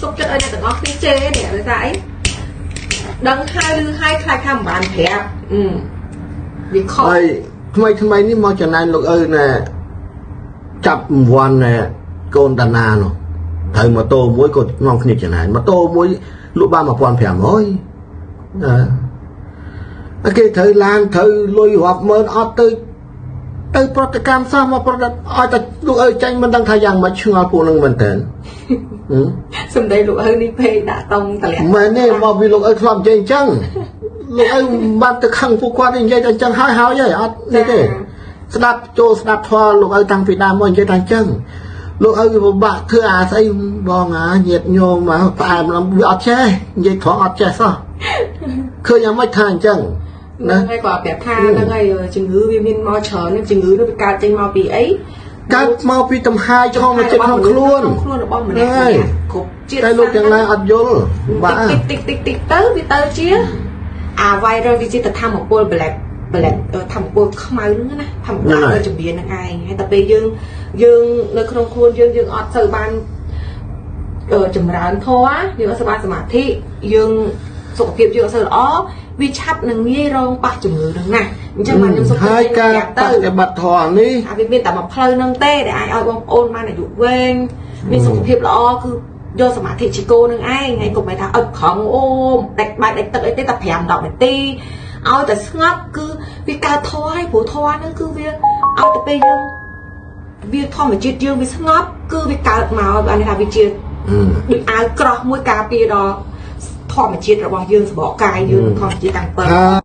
សុខចិត្តឲ្យអ្នកទាំងអស់គ្នាជេរនេះដោយសារអីដឹងហើយឬហើយខ្លាចថាមិនបានប្រាប់វាខុសហើយថ្មីនេះមកចំណាយលោកឪណែចាប់រង្វាន់ណែកូនតាណានោះត្រូវម៉ូតូមួយក៏នាំគ្នាចំណាយម៉ូតូមួយលក់បាន 1500 គេត្រូវឡានត្រូវលុយរាប់ម៉ឺនអត់ទៅប្រតិកម្មសោះមកប្រតិឲ្យតែលោកឪចាញ់មិនដឹងថាយ៉ាងម៉េចឆ្ងល់ពួកនឹងមែនតើសំដីលោកឪនេះពេកដាក់តង់តម្លាក់មែនទេមកពីលោកឪធ្លាប់និយាយអញ្ចឹងលោកឪបានទៅខឹងពួកគាត់និយាយតែអញ្ចឹងហើយអត់នេះទេស្ដាប់ចូលស្ដាប់ធម៌លោកឪតាំងពីដើមមកនិយាយតែអញ្ចឹងលោកឪពិបាកធ្វើអាស្អីបងញាតញោមមកផ្អែមវាអត់ចេះនិយាយត្រង់អត់ចេះសោះឃើញយ៉ាងម៉េចថាអញ្ចឹងណាហើយក៏ប្រាប់ថាហ្នឹងហើយជំងឺវាមានមកច្រើនជំងឺនោះវាកើតចេញមកពីអីកើតមកពីទំហាយឆ្លងមកចិត្តក្នុងខ្លួនរបស់ម្នាក់គ្រប់ជាតិតែលោកទាំងឡាយអត់យល់បាទតិចទៅវាទៅជាអា viral វាជាទៅធម្មពល black ធម្មពលខ្មៅហ្នឹងណាធម្មតាជំនាញហ្នឹងឯងហើយតែពេលយើងនៅក្នុងខ្លួនយើងអត់ទៅបានចម្រើនធម៌យើងអត់បានសមាធិយើងសុខភាពយើងអត់ទៅល្អវាឆាប់នឹងងាយរងប៉ះជំងឺហ្នឹងណាអញ្ចឹងបានខ្ញុំសុខភាពហើយការបប្រតិបត្តិធម៌នេះវាមានតែមួយផ្លូវហ្នឹងទេដែលអាចឲ្យបងប្អូនបានអាយុវែងមានសុខភាពល្អគឺយកសមាធិជីកោនឹងឯងហើយកុំឲ្យថាអត់ខំអូដាច់បាយដាច់ទឹកអីទេតែ5-10នាទីឲ្យតែស្ងប់គឺវាកើតធម៌ហើយព្រោះធម៌ហ្នឹងគឺវាឲ្យតែពេលយើងវាធម្មជាតិយើងវាស្ងប់គឺវាកើតមកបានថាវាជាដូចអាវក្រោះមួយការពារដល់ធម្មជាតិរបស់យើងសម្បកកាយយើងធម្មជាតិទាំងពិត